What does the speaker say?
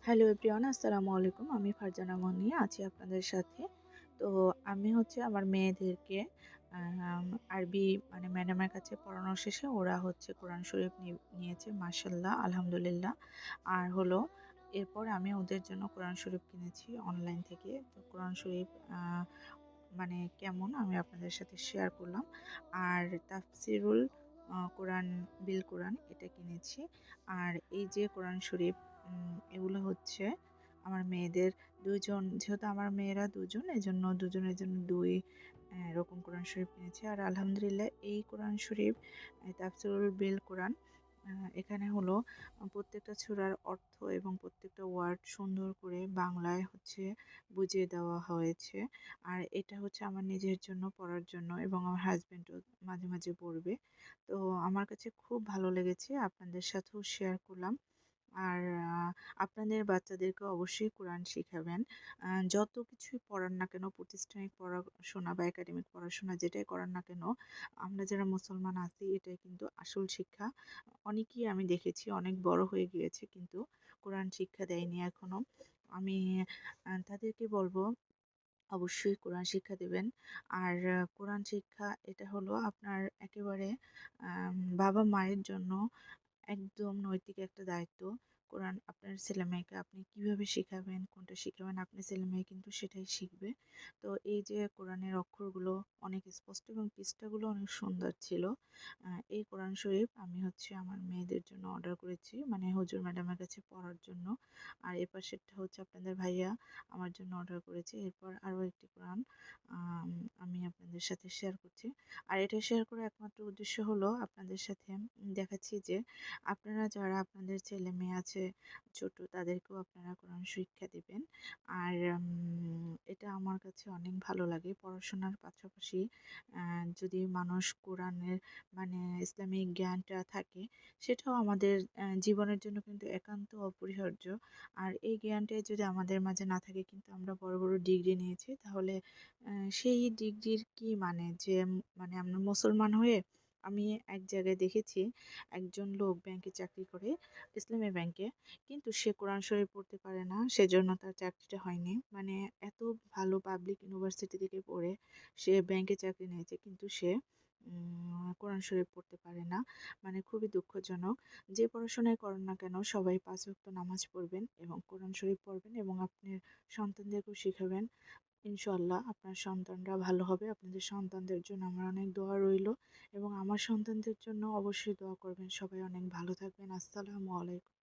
Hello everyone, আসসালামু আলাইকুম। আমি ফারজানা মনি আছি আপনাদের সাথে। তো আমি আমার মেয়েদেরকে আরবি ম্যাডামের কাছে পড়ানো শেষে ওরা কোরআন শরীফ নিয়েছে, মাশাআল্লাহ, আলহামদুলিল্লাহ। আর এরপর আমি ওদের জন্য কোরআন শরীফ কিনেছি অনলাইন থেকে। তো কোরআন শরীফ কেমন আমি আপনাদের সাথে শেয়ার করলাম। আর তাফসিরুল কোরআন বিল কোরআন এটা কিনেছি। আর এই যে কোরআন শরীফ, এগুলো আমার মেয়েদের ২ জন, যেহেতু আমার মেয়েরা ২ জন, এজন্য দুজনের জন্য ২ এরকম কোরআন শরীফ কিনেছি। আর আলহামদুলিল্লাহ এই কোরআন শরীফ তাফসিরুল বিল কোরআন, এখানে প্রত্যেকটা সূরার অর্থ এবং প্রত্যেকটা ওয়ার্ড সুন্দর করে বাংলায় বুঝিয়ে দেওয়া হয়েছে। আর এটা আমার নিজের জন্য পড়ার জন্য, এবং আমার হাসব্যান্ডও মাঝে, মাঝে পড়বে। তো আমার কাছে খুব ভালো লেগেছে, আপনাদের সাথেও শেয়ার করলাম। আর আপনাদের বাচ্চাদেরকে অবশ্যই কোরআন শিখাবেন। যত কিছুই পড়ান না কেন, প্রাতিষ্ঠানিক পড়াশোনা বা একাডেমিক পড়াশোনা যেটাই করান না কেন, আমরা যারা মুসলমান আছি এটাই কিন্তু আসল শিক্ষা। অনেকেই আমি দেখেছি অনেক বড় হয়ে গিয়েছে কিন্তু কোরআন শিক্ষা দেয়নি এখনো। আমি তাদেরকে বলব অবশ্যই কোরআন শিক্ষা দিবেন। আর কোরআন শিক্ষা এটা আপনার একেবারে বাবা-মায়ের জন্য একদম নৈতিক একটা দায়িত্ব। কোরআন আপনার ছেলেমেয়েকে আপনি কিভাবে শিখাবেন, কোনটা শিখাবেন, আপনার ছেলেমেয়ে কিন্তু সেটাই শিখবে। তো এই যে কোরআনের অক্ষরগুলো অনেক স্পষ্ট এবং পৃষ্ঠাগুলো অনেক সুন্দর ছিল। এই কোরআন শরীফ আমি আমার মেয়েদের জন্য অর্ডার করেছি, মানে হুজুর ম্যাডামের কাছে পড়ার জন্য। আর এ পাশেরটা আপনাদের ভাইয়া আমার জন্য অর্ডার করেছে। এরপর আরও একটি কোরআন আম আমি আপনাদের সাথে শেয়ার করছি। আর এটা শেয়ার করার একমাত্র উদ্দেশ্য আপনাদের সাথে দেখাচ্ছি যে আপনারা যারা আপনাদের ছেলে মেয়ে আছে ছোট, তাদেরকেও আপনারা কোরআন শিক্ষা দিবেন। আর এটা আমার কাছে অনেক ভালো লাগে। পড়াশোনার পাশাপাশি যদি মানুষ কোরআনের ইসলামিক জ্ঞানটা থাকে, সেটাও আমাদের জীবনের জন্য কিন্তু একান্ত অপরিহার্য। আর এই জ্ঞানটাই যদি আমাদের মাঝে না থাকে, কিন্তু আমরা বড় বড় ডিগ্রি নিয়েছি, তাহলে সেই ডিগ্রির কি যে আমরা মুসলমান হয়ে, আমি এক জায়গায় দেখেছি একজন লোক ব্যাংকে চাকরি করে, ইসলামী ব্যাংকে, কিন্তু সে কোরআন শরীফ পড়তে পারে না, সেজন্য তার চাকরিটা হয়নি। এত ভালো পাবলিক ইউনিভার্সিটি থেকে পড়ে সে ব্যাংকে চাকরি নিয়েছে, কিন্তু সে কোরআন শরীফ পড়তে পারে না। খুবই দুঃখজনক। যে পড়াশোনাই করেন না কেন, সবাই ৫ ওয়াক্ত নামাজ পড়বেন এবং কোরআন শরীফ পড়বেন এবং আপনার সন্তানদেরকেও শিখাবেন। ইনশাআল্লাহ আপনার সন্তানরা ভালো হবে। আপনাদের সন্তানদের জন্য আমার অনেক দোয়া রইলো, এবং আমার সন্তানদের জন্য অবশ্যই দোয়া করবেন। সবাই অনেক ভালো থাকবেন। আসসালামু আলাইকুম।